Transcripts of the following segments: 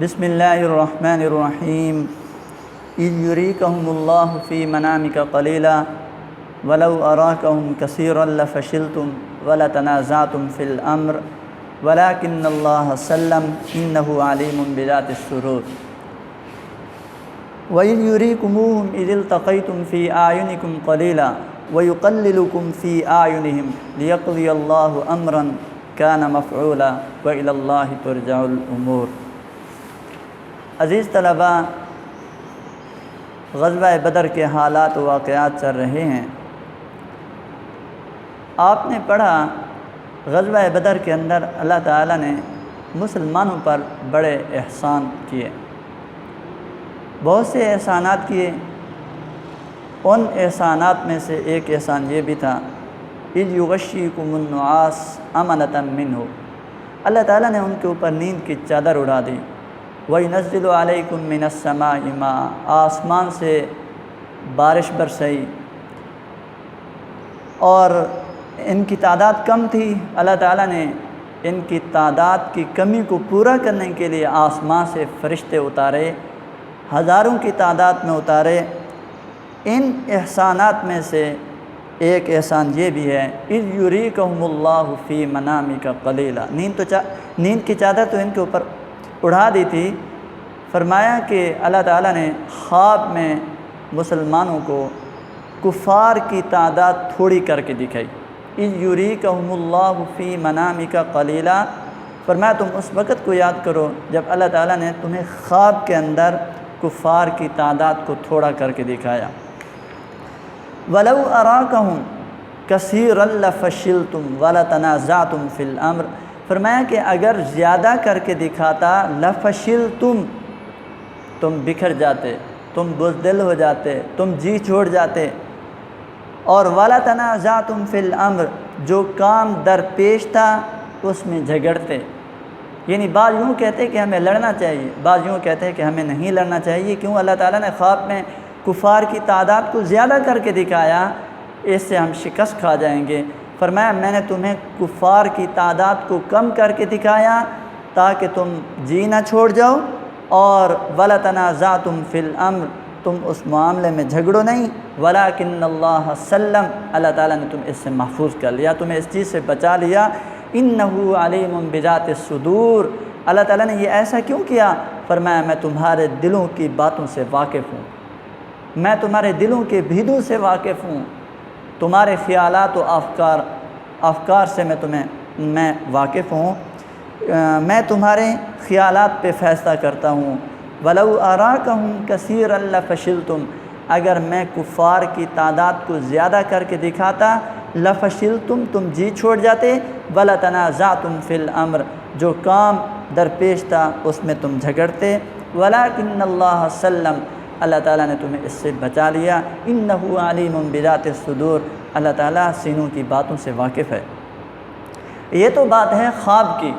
بسم اللہ الرحمن الرحیم اذ یریکہم اللہ فی منامک قلیلا ولو اراکہم کثیرا لفشلتم ولتنازعتم فی الامر ولکن اللہ سلم انہ علیم بذات الصدور وَإِذْ يُرِيكُمُوهُمْ إِذِ الْتَقَيْتُمْ فِي أَعْيُنِكُمْ قَلِيلًا وَيُقَلِّلُكُمْ فِي أَعْيُنِهِمْ لِيَقْضِيَ اللَّهُ أَمْرًا كَانَ مَفْعُولًا وَإِلَى اللَّهِ تُرْجَعُ الْأُمُورُ۔ عزیز طلباء، غزوہ بدر کے حالات و واقعات چل رہے ہیں۔ آپ نے پڑھا غزوہ بدر کے اندر اللہ تعالیٰ نے مسلمانوں پر بڑے احسان کیے، بہت سے احسانات کیے۔ ان احسانات میں سے ایک احسان یہ بھی تھا اذ یغشیکم النعاس امنۃ منہ، اللہ تعالیٰ نے ان کے اوپر نیند کی چادر اڑا دی۔ وَيُنَزِّلُ عَلَيْكُم مِّنَ السَّمَاءِ مَاءً، آسمان سے بارش برسائی، اور ان کی تعداد کم تھی، اللہ تعالیٰ نے ان کی تعداد کی کمی کو پورا کرنے کے لیے آسمان سے فرشتے اتارے، ہزاروں کی تعداد میں اتارے۔ ان احسانات میں سے ایک احسان یہ بھی ہے اذ یریکہم اللہ فی منامک قلیلا، نیند کی چادر تو ان کے اوپر اڑا دی تھی، فرمایا کہ اللہ تعالیٰ نے خواب میں مسلمانوں کو کفار کی تعداد تھوڑی کر کے دکھائی۔ اذ یریکہم اللہ فی منامک قلیلا، فرمایا تم اس وقت کو یاد کرو جب اللہ تعالیٰ نے تمہیں خواب کے اندر کفار کی تعداد کو تھوڑا کر کے دکھایا۔ وَلَوْ أَرَاكَهُمْ كَثِيرًا لَفَشِلْتُمْ وَلَتَنَازَعْتُمْ فِي الْأَمْرِ، فرمایا کہ اگر زیادہ کر کے دکھاتا لَفَشِلْتُمْ، تم بکھر جاتے، تم بزدل ہو جاتے، تم جی چھوڑ جاتے، اور وَلَتَنَازَعْتُمْ فِي الْأَمْرِ، جو کام درپیش تھا اس میں جھگڑتے۔ یعنی بعض یوں کہتے کہ ہمیں لڑنا چاہیے، بعض یوں کہتے کہ ہمیں نہیں لڑنا چاہیے۔ کیوں؟ اللہ تعالیٰ نے خواب میں کفار کی تعداد کو زیادہ کر کے دکھایا، اس سے ہم شکست کھا جائیں گے۔ فرمایا میں نے تمہیں کفار کی تعداد کو کم کر کے دکھایا تاکہ تم جی نہ چھوڑ جاؤ، اور وَلَتَنَازَعْتُمْ فِي الْأَمْرِ، تم اس معاملے میں جھگڑو نہیں، وَلَكِنَّ اللَّهَ سَلَّمَ، اللہ تعالیٰ نے تم اس سے محفوظ کر لیا، تمہیں اس چیز سے بچا لیا۔ انہ علیم بذات الصدور، اللہ تعالیٰ نے یہ ایسا کیوں کیا؟ فرمایا میں تمہارے دلوں کی باتوں سے واقف ہوں، میں تمہارے دلوں کے بھیدوں سے واقف ہوں، تمہارے خیالات و افکار سے میں واقف ہوں، میں تمہارے خیالات پہ فیصلہ کرتا ہوں۔ وَلَوْ أَرَاكَهُمْ كَثِيرًا لَفَشِلْتُمْ، اگر میں کفار کی تعداد کو زیادہ کر کے دکھاتا لفشلتم، تم جی چھوڑ جاتے، وَلَتَنَازَعْتُمْ فِي الْأَمْرِ، جو کام درپیش تھا اس میں تم جھگڑتے، وَلَكِنَّ اللَّهَ سَلَّمَ، اللہ تعالیٰ نے تمہیں اس سے بچا لیا۔ انہ علیم بذات الصدور، اللہ تعالیٰ سینوں کی باتوں سے واقف ہے۔ یہ تو بات ہے خواب کی،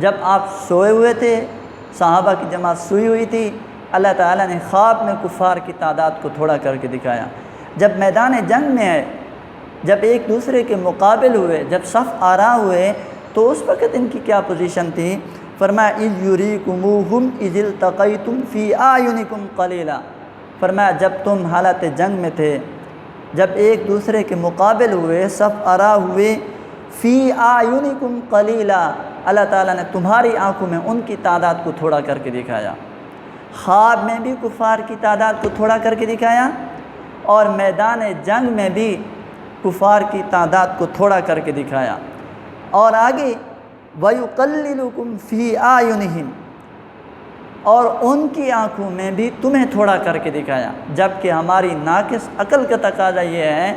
جب آپ سوئے ہوئے تھے، صحابہ کی جماعت سوئی ہوئی تھی، اللہ تعالیٰ نے خواب میں کفار کی تعداد کو تھوڑا کر کے دکھایا۔ جب میدان جنگ میں ہے، جب ایک دوسرے کے مقابل ہوئے، جب صف آرا ہوئے، تو اس وقت ان کی کیا پوزیشن تھی؟ فرمایا اذ یریکموہم اذ التقیتم فی اعینکم قلیلا، فرمایا جب تم حالت جنگ میں تھے، جب ایک دوسرے کے مقابل ہوئے، صف آرا ہوئے، فی اعینکم قلیلا، اللہ تعالیٰ نے تمہاری آنکھوں میں ان کی تعداد کو تھوڑا کر کے دکھایا۔ خواب میں بھی کفار کی تعداد کو تھوڑا کر کے دکھایا، اور میدان جنگ میں بھی کفار کی تعداد کو تھوڑا کر کے دکھایا، اور آگے وَيُقَلِّلُكُمْ فِي أَعْيُنِهِمْ، اور ان کی آنکھوں میں بھی تمہیں تھوڑا کر کے دکھایا۔ جبکہ ہماری ناقص عقل کا تقاضا یہ ہے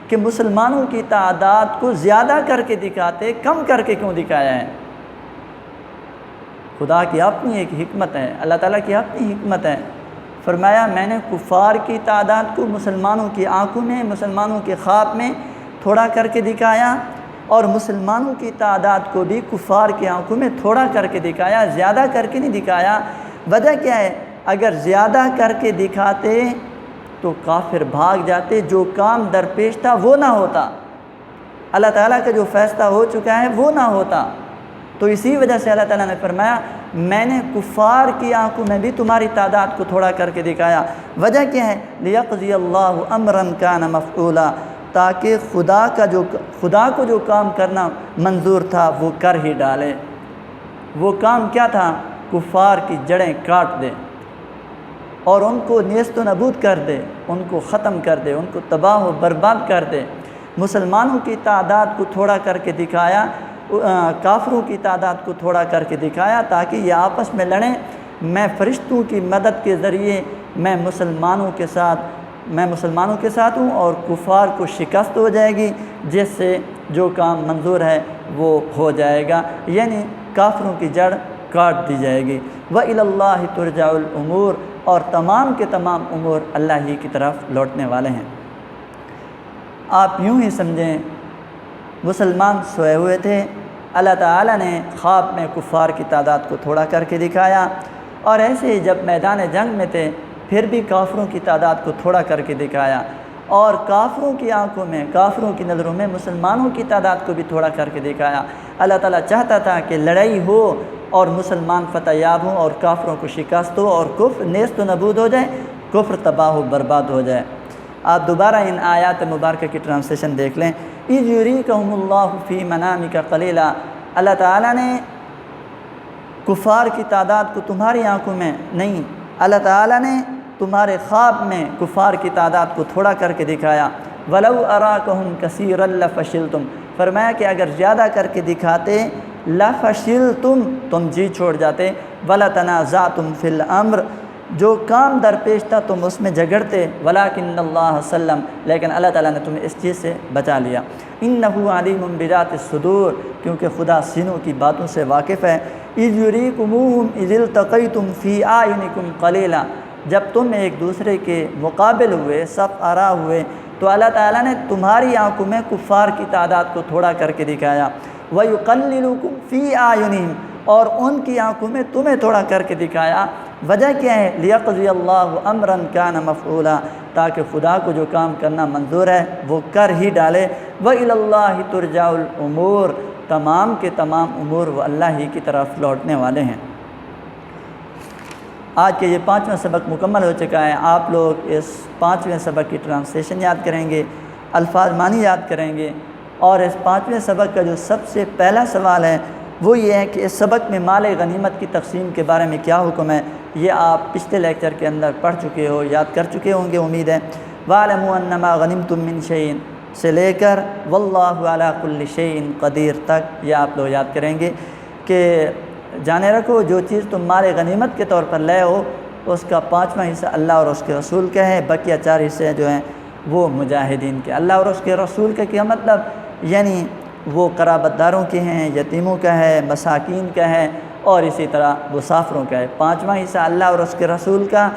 کہ مسلمانوں کی تعداد کو زیادہ کر کے دکھاتے، کم کر کے کیوں دکھایا ہے؟ خدا کی اپنی ایک حکمت ہے، اللہ تعالیٰ کی اپنی حکمت ہے۔ فرمایا میں نے کفار کی تعداد کو مسلمانوں کی آنکھوں میں، مسلمانوں کے خواب میں تھوڑا کر کے دکھایا، اور مسلمانوں کی تعداد کو بھی کفار کی آنکھوں میں تھوڑا کر کے دکھایا، زیادہ کر کے نہیں دکھایا۔ وجہ کیا ہے؟ اگر زیادہ کر کے دکھاتے تو کافر بھاگ جاتے، جو کام درپیش تھا وہ نہ ہوتا، اللہ تعالیٰ کا جو فیصلہ ہو چکا ہے وہ نہ ہوتا۔ تو اسی وجہ سے اللہ تعالیٰ نے فرمایا میں نے کفار کی آنکھوں میں بھی تمہاری تعداد کو تھوڑا کر کے دکھایا۔ وجہ کیا ہے؟ لیقضی اللہ امرا کان مفعولا، تاکہ خدا کو جو کام کرنا منظور تھا وہ کر ہی ڈالے۔ وہ کام کیا تھا؟ کفار کی جڑیں کاٹ دے اور ان کو نیست و نابود کر دے، ان کو ختم کر دے، ان کو تباہ و برباد کر دے۔ مسلمانوں کی تعداد کو تھوڑا کر کے دکھایا، کافروں کی تعداد کو تھوڑا کر کے دکھایا تاکہ یہ آپس میں لڑیں۔ میں فرشتوں کی مدد کے ذریعے میں مسلمانوں کے ساتھ ہوں اور کفار کو شکست ہو جائے گی، جس سے جو کام منظور ہے وہ ہو جائے گا، یعنی کافروں کی جڑ کاٹ دی جائے گی۔ وَإِلَى اللَّهِ تُرْجَعُ الْأُمُورُ، اور تمام کے تمام امور اللہ ہی کی طرف لوٹنے والے ہیں۔ آپ یوں ہی سمجھیں مسلمان سوئے ہوئے تھے، اللہ تعالیٰ نے خواب میں کفار کی تعداد کو تھوڑا کر کے دکھایا، اور ایسے ہی جب میدان جنگ میں تھے پھر بھی کافروں کی تعداد کو تھوڑا کر کے دکھایا، اور کافروں کی آنکھوں میں، کافروں کی نظروں میں مسلمانوں کی تعداد کو بھی تھوڑا کر کے دکھایا۔ اللہ تعالیٰ چاہتا تھا کہ لڑائی ہو اور مسلمان فتح یاب ہوں اور کافروں کو شکست ہو اور کفر نیست و نابود ہو جائے، کفر تباہ و برباد ہو جائے۔ آپ دوبارہ ان آیات مبارکہ کی ٹرانسلیشن دیکھ لیں۔ اِذْ يُرِيكَهُمُ اللَّهُ فِي مَنَامِكَ قَلِيلًا، اللہ تعالیٰ نے کفار کی تعداد کو تمہاری آنکھوں میں نہیں، اللہ تعالیٰ نے تمہارے خواب میں کفار کی تعداد کو تھوڑا کر کے دکھایا۔ وَلَوْ أَرَاكَهُمْ كَثِيرًا لَفَشِلْتُمْ، فرمایا کہ اگر زیادہ کر کے دکھاتے لَفَشِلْتُمْ، تم جی چھوڑ جاتے، وَلَتَنَازَعْتُمْ فِي الْأَمْرِ، جو کام درپیش تھا تم اس میں جھگڑتے، وَلَكِنَّ اللَّهَ سَلَّمَ، لیکن اللہ تعالیٰ نے تمہیں اس چیز سے بچا لیا۔ إِنَّهُ عَلِيمٌ بِذَاتِ الصُّدُورِ، کیونکہ خدا سینوں کی باتوں سے واقف ہے۔ إِذْ يُرِيكُمُوهُمْ إِذِ الْتَقَيْتُمْ فِي أَعْيُنِكُمْ قَلِيلًا، جب تم ایک دوسرے کے مقابل ہوئے، صف آرا ہوئے، تو اللہ تعالیٰ نے تمہاری آنکھوں میں کفار کی تعداد کو تھوڑا کر کے دکھایا۔ وَيُقَلِّلُكُمْ فِي أَعْيُنِهِمْ، اور ان کی آنکھوں میں تمہیں تھوڑا کر کے دکھایا۔ وجہ کیا ہے؟ لِيَقْضِيَ اللَّهُ أَمْرًا كَانَ مَفْعُولًا، تاکہ خدا کو جو کام کرنا منظور ہے وہ کر ہی ڈالے۔ وَإِلَى اللَّهِ تُرْجَعُ الْأُمُورُ، تمام کے تمام امور وہ اللہ ہی کی طرف لوٹنے والے ہیں۔ آج کے یہ 5واں سبق مکمل ہو چکا ہے۔ آپ لوگ اس 5ویں سبق کی ٹرانسلیشن یاد کریں گے، الفاظ معنی یاد کریں گے، اور اس 5ویں سبق کا جو سب سے پہلا سوال ہے وہ یہ ہے کہ اس سبق میں مال غنیمت کی تقسیم کے بارے میں کیا حکم ہے۔ یہ آپ پچھلے لیکچر کے اندر پڑھ چکے ہو، یاد کر چکے ہوں گے امید ہے۔ وَاعْلَمُوا أَنَّمَا غَنِمْتُم مِّن شَيْءٍ سے لے کر وَاللَّهُ عَلَىٰ كُلِّ شَيْءٍ قَدِيرٌ تک یہ آپ لوگ یاد کریں گے کہ جانے رکھو جو چیز تم مال غنیمت کے طور پر لے ہو اس کا 5واں حصہ اللہ اور اس کے رسول کا ہے، بقیہ 4 حصے جو ہیں وہ مجاہدین کے۔ اللہ اور اس کے رسول کا کیا مطلب؟ یعنی وہ قرابت داروں کے ہیں، یتیموں کا ہے، مساکین کا ہے، اور اسی طرح مسافروں کا ہے۔ 5واں حصہ اللہ اور اس کے رسول کا،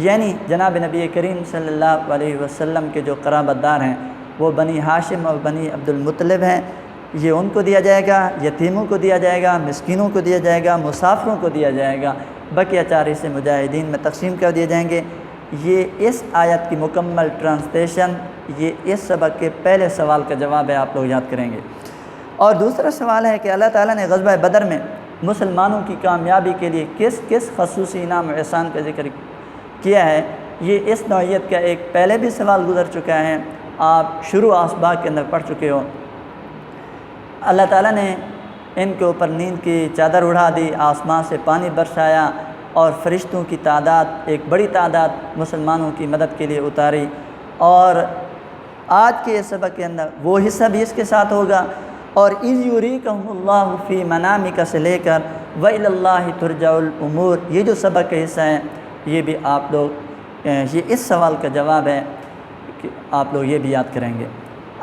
یعنی جناب نبی کریم صلی اللہ علیہ وسلم کے جو قرابت دار ہیں وہ بنی ہاشم اور بنی عبد المطلب ہیں، یہ ان کو دیا جائے گا، یتیموں کو دیا جائے گا، مسکینوں کو دیا جائے گا، مسافروں کو دیا جائے گا، بقیہ 4 حصے مجاہدین میں تقسیم کر دیے جائیں گے۔ یہ اس آیت کی مکمل ٹرانسلیشن، یہ اس سبق کے پہلے سوال کا جواب ہے، آپ لوگ یاد کریں گے۔ اور دوسرا سوال ہے کہ اللہ تعالیٰ نے غزوہ بدر میں مسلمانوں کی کامیابی کے لیے کس کس خصوصی انعام و احسان کا ذکر کیا ہے۔ یہ اس نوعیت کا ایک پہلے بھی سوال گزر چکا ہے، آپ شروع اسباق کے اندر پڑھ چکے ہو۔ اللہ تعالیٰ نے ان کے اوپر نیند کی چادر اڑا دی، آسمان سے پانی برسایا اور فرشتوں کی تعداد، ایک بڑی تعداد مسلمانوں کی مدد کے لیے اتاری۔ اور آج کے اس سبق کے اندر وہ حصہ بھی اس کے ساتھ ہوگا، اور اِذْ يُرِيكَهُمُ اللَّهُ فِي مَنَامِكَ سے لے کر وَإِلَى اللَّهِ تُرْجَعُ الْأُمُورُ، یہ جو سبق کا حصہ ہے یہ بھی آپ لوگ، یہ اس سوال کا جواب ہے کہ آپ لوگ یہ بھی یاد کریں گے۔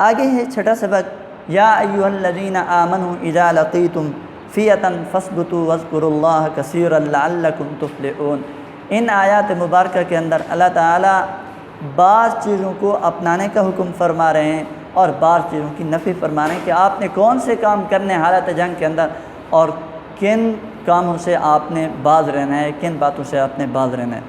آگے ہے 6واں سبق، یا ایھا الذین آمنوا اذا لقیتم فئۃ فاثبتوا واذکروا اللہ کثیرا لعلکم تفلحون۔ ان آیات مبارکہ کے اندر اللہ تعالیٰ بعض چیزوں کو اپنانے کا حکم فرما رہے ہیں اور بعض چیزوں کی نفی فرما رہے ہیں کہ آپ نے کون سے کام کرنے حالت جنگ کے اندر، اور کن کاموں سے آپ نے باز رہنا ہے، کن باتوں سے آپ نے باز رہنا ہے۔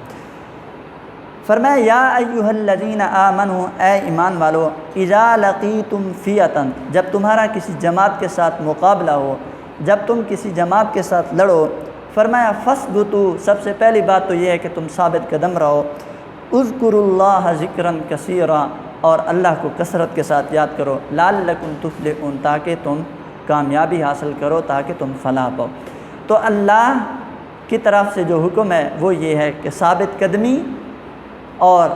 فرمایا یا ایھا الذین آمنوا، اے ایمان والو، اذا لقیتم فئۃ، جب تمہارا کسی جماعت کے ساتھ مقابلہ ہو، جب تم کسی جماعت کے ساتھ لڑو، فرمایا فثبتو، سب سے پہلی بات تو یہ ہے کہ تم ثابت قدم رہو، اذکروا اللہ ذکرا کثیرا، اور اللہ کو کثرت کے ساتھ یاد کرو، لعلکم تفلحون، تاکہ تم کامیابی حاصل کرو، تاکہ تم فلاح پاؤ۔ تو اللہ کی طرف سے جو حکم ہے وہ یہ ہے کہ ثابت قدمی اور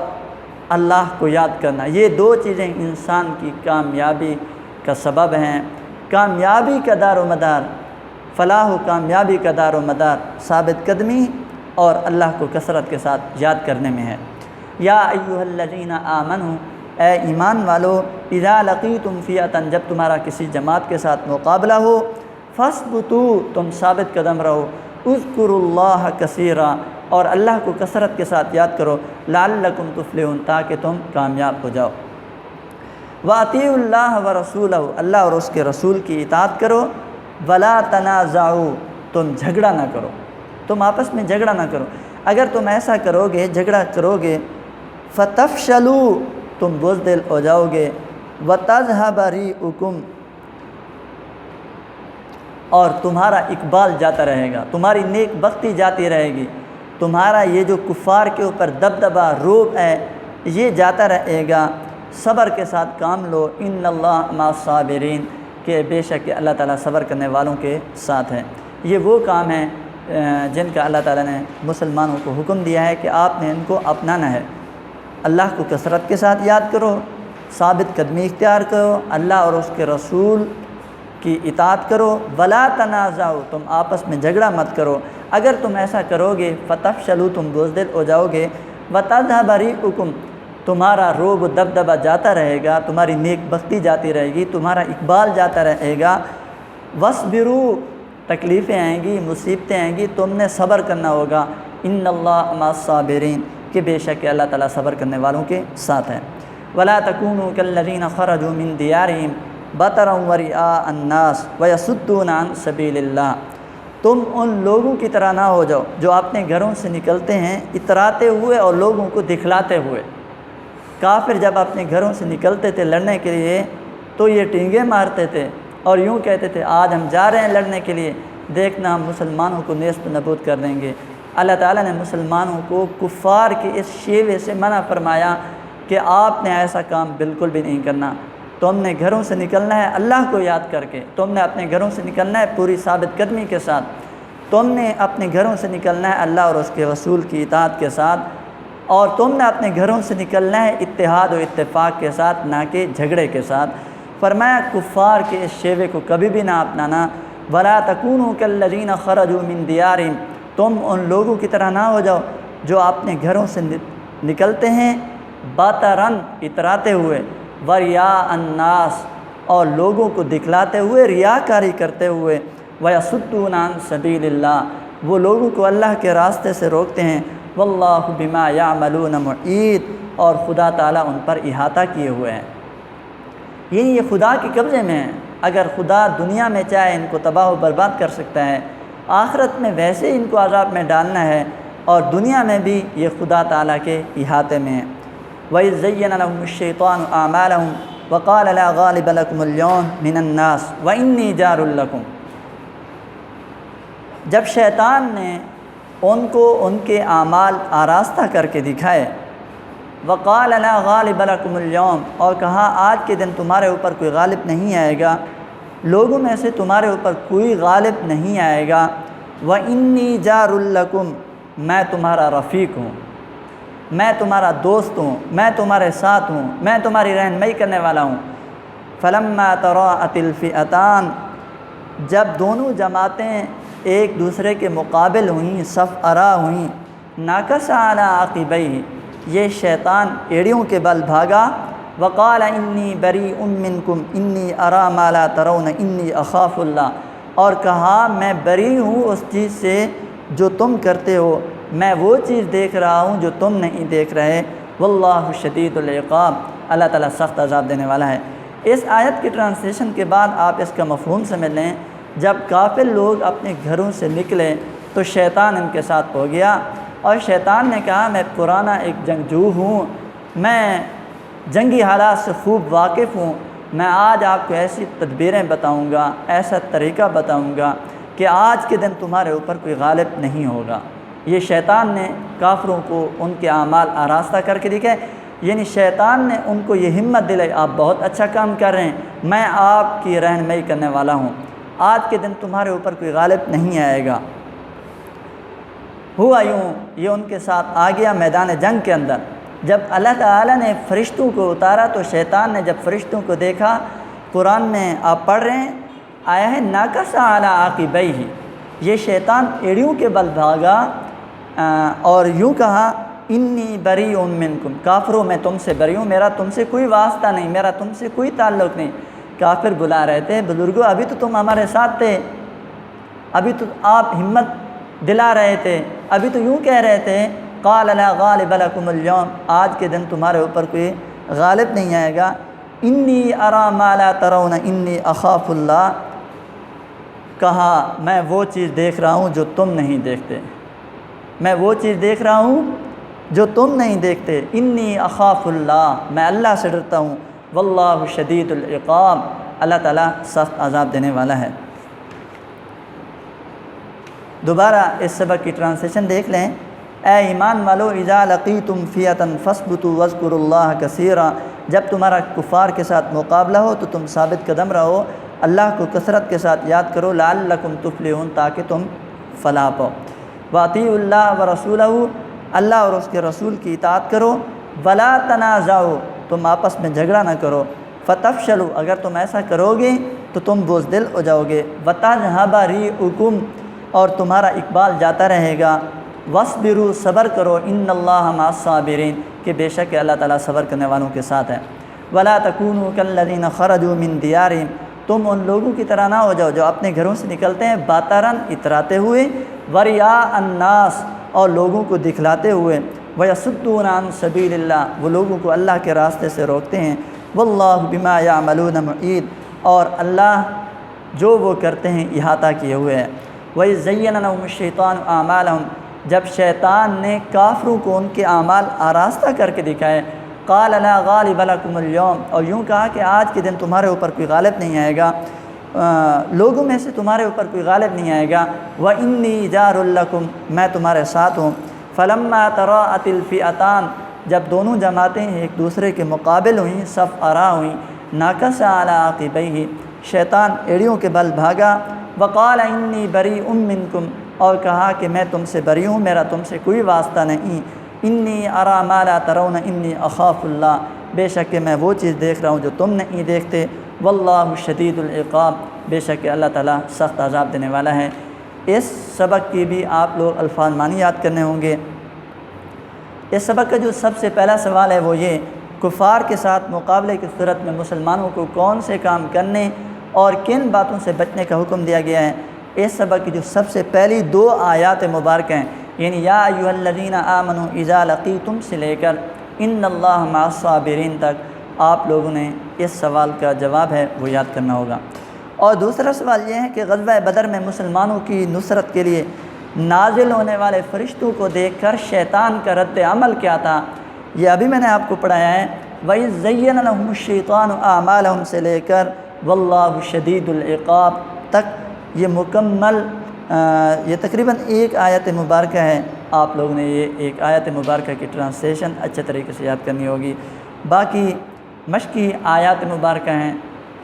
اللہ کو یاد کرنا، یہ دو چیزیں انسان کی کامیابی کا سبب ہیں۔ کامیابی کا دار و مدار، فلاح و کامیابی کا دار و مدار ثابت قدمی اور اللہ کو کثرت کے ساتھ یاد کرنے میں ہے۔ یا ایھا الذین آمنوا، اے ایمان والو، اذا لقیتم فئۃ، جب تمہارا کسی جماعت کے ساتھ مقابلہ ہو، فاثبتوا، تم ثابت قدم رہو، اذکروا اللہ کثیرا، اور اللہ کو کثرت کے ساتھ یاد کرو، لعلکم تفلحون، تاکہ تم کامیاب ہو جاؤ۔ وَأَطِیعُوا اللَّهَ وَرَسُولَهُ، اللہ اور اس کے رسول کی اطاعت کرو، وَلَا تَنَازَعُوا، تم جھگڑا نہ کرو، تم آپس میں جھگڑا نہ کرو۔ اگر تم ایسا کرو گے، جھگڑا کرو گے، فَتَفْشَلُوا، تم بزدل ہو جاؤ گے، وَتَذْهَبَ رِيحُكُمْ، اور تمہارا اقبال جاتا رہے گا، تمہاری نیک بختی جاتی رہے گی، تمہارا یہ جو کفار کے اوپر دبدبہ روب ہے یہ جاتا رہے گا۔ صبر کے ساتھ کام لو، ان اللہ مع الصابرین، کہ بے شک اللہ تعالیٰ صبر کرنے والوں کے ساتھ ہے۔ یہ وہ کام ہیں جن کا اللہ تعالیٰ نے مسلمانوں کو حکم دیا ہے کہ آپ نے ان کو اپنانا ہے۔ اللہ کو کثرت کے ساتھ یاد کرو، ثابت قدمی اختیار کرو، اللہ اور اس کے رسول کی اطاعت کرو، ولا تنازعوا، تم آپس میں جھگڑا مت کرو۔ اگر تم ایسا کرو گے، فتفشلوا، تم بزدل ہو جاؤ گے، وتذهب ريحكم، تمہارا روب و دبدبہ جاتا رہے گا، تمہاری نیک بختی جاتی رہے گی، تمہارا اقبال جاتا رہے گا، واصبروا، تکلیفیں آئیں گی، مصیبتیں آئیں گی، تم نے صبر کرنا ہوگا، ان اللہ مع الصابرین، کہ بے شک اللہ تعالیٰ صبر کرنے والوں کے ساتھ ہے۔ ولا تکونوا کالذین خرجوا من دیارہم بطرا ورئاء الناس ویصدون عن سبیل اللہ، تم ان لوگوں کی طرح نہ ہو جاؤ جو اپنے گھروں سے نکلتے ہیں اتراتے ہوئے اور لوگوں کو دکھلاتے ہوئے۔ کافر جب اپنے گھروں سے نکلتے تھے لڑنے کے لیے تو یہ ٹینگے مارتے تھے اور یوں کہتے تھے آج ہم جا رہے ہیں لڑنے کے لیے، دیکھنا ہم مسلمانوں کو نیست نابود کر دیں گے۔ اللہ تعالیٰ نے مسلمانوں کو کفار کے اس شیوے سے منع فرمایا کہ آپ نے ایسا کام بالکل بھی نہیں کرنا، تم نے گھروں سے نکلنا ہے اللہ کو یاد کر کے، تم نے اپنے گھروں سے نکلنا ہے پوری ثابت قدمی کے ساتھ، تم نے اپنے گھروں سے نکلنا ہے اللہ اور اس کے رسول کی اطاعت کے ساتھ، اور تم نے اپنے گھروں سے نکلنا ہے اتحاد و اتفاق کے ساتھ، نہ کہ جھگڑے کے ساتھ۔ فرمایا کفار کے اس شیوے کو کبھی بھی نہ اپنانا۔ ولا تکونوا کالذین خرجوا من دیارہم، تم ان لوگوں کی طرح نہ ہو جاؤ جو اپنے گھروں سے نکلتے ہیں بطرن، اتراتے ہوئے، ورئاء الناس، اور لوگوں کو دکھلاتے ہوئے، ریاکاری کرتے ہوئے، ویصدون عن سبیل اللہ، وہ لوگوں کو اللہ کے راستے سے روکتے ہیں، واللہ بما یعملون محیط، اور خدا تعالیٰ ان پر احاطہ کیے ہوئے ہیں۔ یہ خدا کے قبضے میں ہے، اگر خدا دنیا میں چاہے ان کو تباہ و برباد کر سکتا ہے، آخرت میں ویسے ان کو عذاب میں ڈالنا ہے، اور دنیا میں بھی یہ خدا تعالیٰ کے احاطے میں ہے۔ وَإِذْ زَيَّنَ لَهُمُ الشَّيْطَانُ أَعْمَالَهُمْ وَقَالَ لَا غَالِبَ لَكُمُ الْيَوْمَ مِنَ النَّاسِ وَإِنِّي جَارٌ لَكُمْ، جب شیطان نے ان کو ان کے اعمال آراستہ کر کے دکھائے، وَقَالَ لَا غَالِبَ لَكُمُ الْيَوْمَ، اور کہا آج کے دن تمہارے اوپر کوئی غالب نہیں آئے گا، لوگوں میں سے تمہارے اوپر کوئی غالب نہیں آئے گا، وَإِنِّي جَارٌ لَكُمْ، میں تمہارا رفیق ہوں، میں تمہارا دوست ہوں، میں تمہارے ساتھ ہوں، میں تمہاری رہنمائی کرنے والا ہوں۔ فَلَمَّا تَرَاءَتِ الْفِئَتَانِ، جب دونوں جماعتیں ایک دوسرے کے مقابل ہوئیں، صف آرا ہوئیں، نَكَصَ عَلَىٰ عَقِبَيْهِ، یہ شیطان ایڑیوں کے بل بھاگا، وَقَالَ إِنِّي بَرِيءٌ مِّنكُمْ إِنِّي أَرَىٰ مَا لَا تَرَوْنَ إِنِّي أَخَافُ اللَّهَ، اور کہا میں بری ہوں اس چیز سے جو تم کرتے ہو، میں وہ چیز دیکھ رہا ہوں جو تم نہیں دیکھ رہے، واللہ شدید العقاب، اللہ تعالیٰ سخت عذاب دینے والا ہے۔ اس آیت کی ٹرانسلیشن کے بعد آپ اس کا مفہوم سمجھ لیں، جب کافر لوگ اپنے گھروں سے نکلے تو شیطان ان کے ساتھ ہو گیا، اور شیطان نے کہا میں پرانا ایک جنگجو ہوں، میں جنگی حالات سے خوب واقف ہوں، میں آج آپ کو ایسی تدبیریں بتاؤں گا، ایسا طریقہ بتاؤں گا کہ آج کے دن تمہارے اوپر کوئی غالب نہیں ہوگا۔ یہ شیطان نے کافروں کو ان کے اعمال آراستہ کر کے دکھائے، یعنی شیطان نے ان کو یہ ہمت دلائی آپ بہت اچھا کام کر رہے ہیں، میں آپ کی رہنمائی کرنے والا ہوں، آج کے دن تمہارے اوپر کوئی غالب نہیں آئے گا۔ ہوا یوں، یہ ان کے ساتھ آ گیا میدان جنگ کے اندر۔ جب اللہ تعالیٰ نے فرشتوں کو اتارا تو شیطان نے جب فرشتوں کو دیکھا، قرآن میں آپ پڑھ رہے ہیں آیا ہے ناکس علی عاقبیہ، یہ شیطان ایڑیوں کے بل بھاگا اور یوں کہا انی بریء منکم، کافروں میں تم سے بری ہوں، میرا تم سے کوئی واسطہ نہیں، میرا تم سے کوئی تعلق نہیں۔ کافر بلا رہے تھے بزرگوں ابھی تو تم ہمارے ساتھ تھے، ابھی تو آپ ہمت دلا رہے تھے، ابھی تو یوں کہہ رہے تھے قال لا غالب لکم اليوم، آج کے دن تمہارے اوپر کوئی غالب نہیں آئے گا۔ انی ارا ما لا ترون انی اخاف اللہ، کہا میں وہ چیز دیکھ رہا ہوں جو تم نہیں دیکھتے، میں وہ چیز دیکھ رہا ہوں جو تم نہیں دیکھتے، انی اخاف اللہ، میں اللہ سے ڈرتا ہوں، واللہ شدید العقاب، اللہ تعالیٰ سخت عذاب دینے والا ہے۔ دوبارہ اس سبق کی ٹرانسلیشن دیکھ لیں۔ اے ایمان والو اذا لقیتم فئۃ فاثبتوا واذکروا اللہ کثیرا، جب تمہارا کفار کے ساتھ مقابلہ ہو تو تم ثابت قدم رہو، اللہ کو کثرت کے ساتھ یاد کرو، لعلکم تفلحون، تاکہ تم فلاح پاؤ۔ واطیعوا اللہ ورسولہ، اللہ اور اس کے رسول کی اطاعت کرو، ولا تنازعوا، تم آپس میں جھگڑا نہ کرو، فتفشلوا، اگر تم ایسا کرو گے تو تم بزدل ہو جاؤ گے، وتذھب ریحکم، اور تمہارا اقبال جاتا رہے گا، واصبروا، صبر کرو، ان اللہ مع الصابرین، کہ بے شک اللہ تعالیٰ صبر کرنے والوں کے ساتھ ہے۔ ولا تکونوا کالذین خرجوا من دیارہم، تم ان لوگوں کی طرح نہ ہو جاؤ جو اپنے گھروں سے نکلتے ہیں باطراً، اتراتے ہوئے، ورئاء الناس، اور لوگوں کو دکھلاتے ہوئے، ویصدون عن سبیل اللہ، وہ لوگوں کو اللہ کے راستے سے روکتے ہیں، واللہ بما یعملون محیط، اور اللہ جو وہ کرتے ہیں احاطہ کیے ہوئے ہے۔ وَإِذْ زَيَّنَ لَهُمُ الشَّيْطَانُ أَعْمَالَهُمْ، جب شیطان نے کافروں کو ان کے اعمال آراستہ کر کے دکھائے، قَالَ لَا غَالِبَ لَكُمُ الْيَوْمَ، اور یوں کہا کہ آج کے دن تمہارے اوپر کوئی غالب نہیں آئے گا، لوگوں میں سے تمہارے اوپر کوئی غالب نہیں آئے گا، وَإِنِّي جَارٌ لَكُمْ، میں تمہارے ساتھ ہوں۔ فَلَمَّا تَرَاءَتِ الْفِئَتَانِ، جب دونوں جماعتیں ایک دوسرے کے مقابل ہوئیں، صف آرا ہوئیں، نَكَسَ عَلَىٰ عَقِبَيْهِ، شیطان ایڑیوں کے بل بھاگا، وقال انی بریء منکم، اور کہا کہ میں تم سے بری ہوں، میرا تم سے کوئی واسطہ نہیں، انی ارا ما لا ترون انی اخاف اللہ، بے شک کہ میں وہ چیز دیکھ رہا ہوں جو تم نہیں دیکھتے، واللہ شدید العقاب، بے شک کہ اللہ تعالیٰ سخت عذاب دینے والا ہے۔ اس سبق کی بھی آپ لوگ الفاظ معنی یاد کرنے ہوں گے۔ اس سبق کا جو سب سے پہلا سوال ہے وہ یہ، کفار کے ساتھ مقابلے کی صورت میں مسلمانوں کو کون سے کام کرنے اور کن باتوں سے بچنے کا حکم دیا گیا ہے۔ اس سبق کی جو سب سے پہلی دو آیات مبارکہ ہیں، یعنی یا ایھا الذین آمنوا اذا لقیتم سے لے کر ان اللہ مع الصابرین تک، آپ لوگوں نے اس سوال کا جواب ہے وہ یاد کرنا ہوگا۔ اور دوسرا سوال یہ ہے کہ غزوہ بدر میں مسلمانوں کی نصرت کے لیے نازل ہونے والے فرشتوں کو دیکھ کر شیطان کا رد عمل کیا تھا، یہ ابھی میں نے آپ کو پڑھایا ہے۔ وَإِذْ زَيَّنَ لَهُمُ الشَّيْطَانُ أَعْمَالَهُم سے لے کر واللہ شدید العقاب تک، یہ مکمل یہ تقریباً ایک آیت مبارکہ ہے۔ آپ لوگوں نے یہ ایک آیت مبارکہ کی ٹرانسلیشن اچھے طریقے سے یاد کرنی ہوگی۔ باقی مشقی آیات مبارکہ ہیں،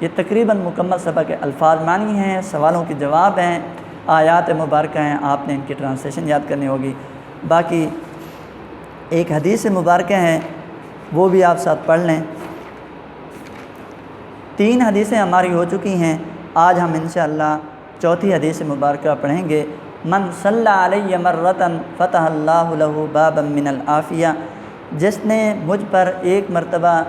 یہ تقریباً مکمل سبق کے الفاظ معنی ہیں، سوالوں کے جواب ہیں، آیات مبارکہ ہیں، آپ نے ان کی ٹرانسلیشن یاد کرنی ہوگی۔ باقی ایک حدیث مبارکہ ہیں وہ بھی آپ ساتھ پڑھ لیں۔ 3 حدیثیں ہماری ہو چکی ہیں، آج ہم انشاءاللہ چوتھی حدیث مبارکہ پڑھیں گے۔ من صلی علیہ مرتن فتح اللہ لہ بابا من العافیہ، جس نے مجھ پر ایک مرتبہ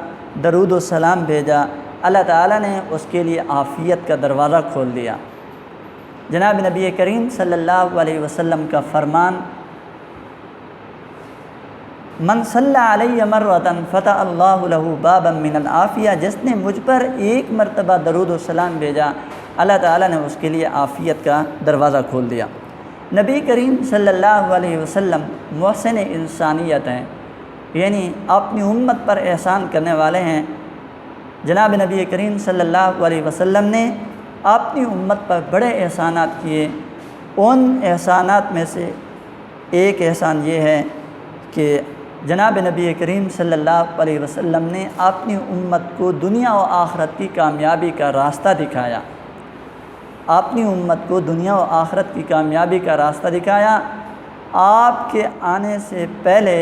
درود و سلام بھیجا، اللہ تعالیٰ نے اس کے لیے عافیت کا دروازہ کھول دیا۔ جناب نبی کریم صلی اللہ علیہ وسلم کا فرمان، من صلی علیہ مرتن فتح اللہ لہ بابا من العافیہ، جس نے مجھ پر ایک مرتبہ درود و سلام بھیجا، اللہ تعالیٰ نے اس کے لیے عافیت کا دروازہ کھول دیا۔ نبی کریم صلی اللہ علیہ وسلم محسن انسانیت ہیں، یعنی اپنی امت پر احسان کرنے والے ہیں، جناب نبی کریم صلی اللہ علیہ وسلم نے اپنی امت پر بڑے احسانات کیے۔ ان احسانات میں سے ایک احسان یہ ہے کہ جناب نبی کریم صلی اللہ علیہ وسلم نے اپنی امت کو دنیا و آخرت کی کامیابی کا راستہ دکھایا۔ اپنی امت کو دنیا و آخرت کی کامیابی کا راستہ دکھایا۔ آپ کے آنے سے پہلے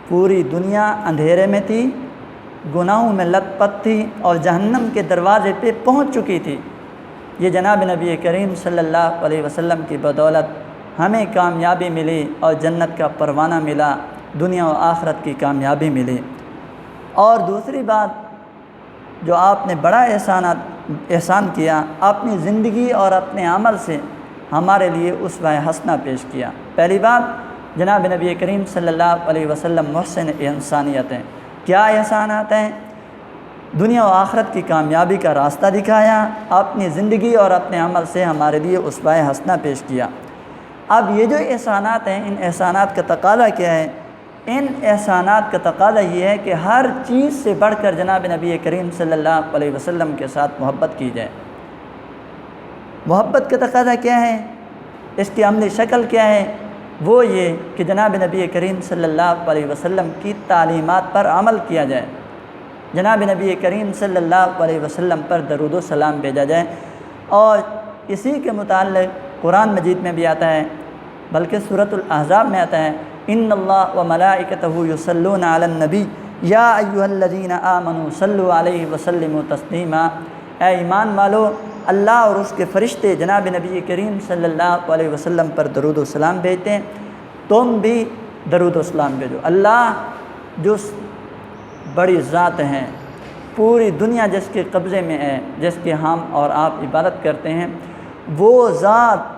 پوری دنیا اندھیرے میں تھی، گناہوں میں لت پت تھی اور جہنم کے دروازے پہ پہنچ چکی تھی۔ یہ جناب نبی کریم صلی اللہ علیہ وسلم کی بدولت ہمیں کامیابی ملی اور جنت کا پروانہ ملا، دنیا و آخرت کی کامیابی ملی۔ اور دوسری بات جو آپ نے بڑا احسان کیا، اپنی زندگی اور اپنے عمل سے ہمارے لیے اسوہ حسنہ پیش کیا۔ پہلی بات جناب نبی کریم صلی اللہ علیہ وسلم محسن انسانیت ہیں۔ کیا احسانات ہیں؟ دنیا و آخرت کی کامیابی کا راستہ دکھایا، اپنی زندگی اور اپنے عمل سے ہمارے لیے اسوہ حسنہ پیش کیا۔ اب یہ جو احسانات ہیں، ان احسانات کا تقاضا کیا ہے؟ ان احسانات کا تقاضا یہ ہے کہ ہر چیز سے بڑھ کر جناب نبی کریم صلی اللہ علیہ وسلم کے ساتھ محبت کی جائے۔ محبت کا تقاضا کیا ہے؟ اس کی عملی شکل کیا ہے؟ وہ یہ کہ جناب نبی کریم صلی اللہ علیہ وسلم کی تعلیمات پر عمل کیا جائے، جناب نبی کریم صلی اللہ علیہ وسلم پر درود و سلام بھیجا جائے۔ اور اسی کے متعلق قرآن مجید میں بھی آتا ہے، بلکہ سورۃ الاحزاب میں آتا ہے، ان اللہ و ملائکتہ یصلون علی النبی یا ایھا الذین آمنوا صلوا علیہ وسلموا تسلیما۔ اے ایمان والو، اللہ اور اس کے فرشتے جناب نبی کریم صلی اللہ علیہ وسلم پر درود و سلام بھیجتے ہیں، تم بھی درود و سلام بھیجو۔ اللہ جو بڑی ذات ہیں، پوری دنیا جس کے قبضے میں ہے، جس کی ہم اور آپ عبادت کرتے ہیں، وہ ذات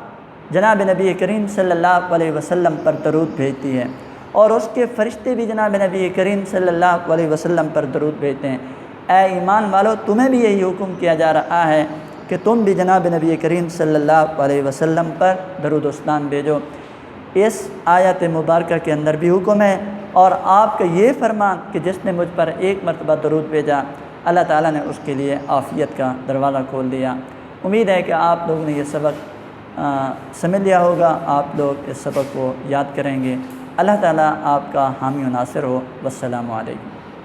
جناب نبی کریم صلی اللہ علیہ وسلم پر درود بھیجتی ہے، اور اس کے فرشتے بھی جناب نبی کریم صلی اللہ علیہ وسلم پر درود بھیجتے ہیں۔ اے ایمان والو، تمہیں بھی یہی حکم کیا جا رہا ہے کہ تم بھی جناب نبی کریم صلی اللہ علیہ وسلم پر درود و سلام بھیجو۔ اس آیت مبارکہ کے اندر بھی حکم ہے، اور آپ کا یہ فرمان کہ جس نے مجھ پر ایک مرتبہ درود بھیجا، اللہ تعالیٰ نے اس کے لیے عافیت کا دروازہ کھول دیا۔ امید ہے کہ آپ لوگوں نے یہ سبق سمجھ لیا ہوگا، آپ لوگ اس سبق کو یاد کریں گے۔ اللہ تعالیٰ آپ کا حامی و ناصر ہو۔ والسلام علیکم۔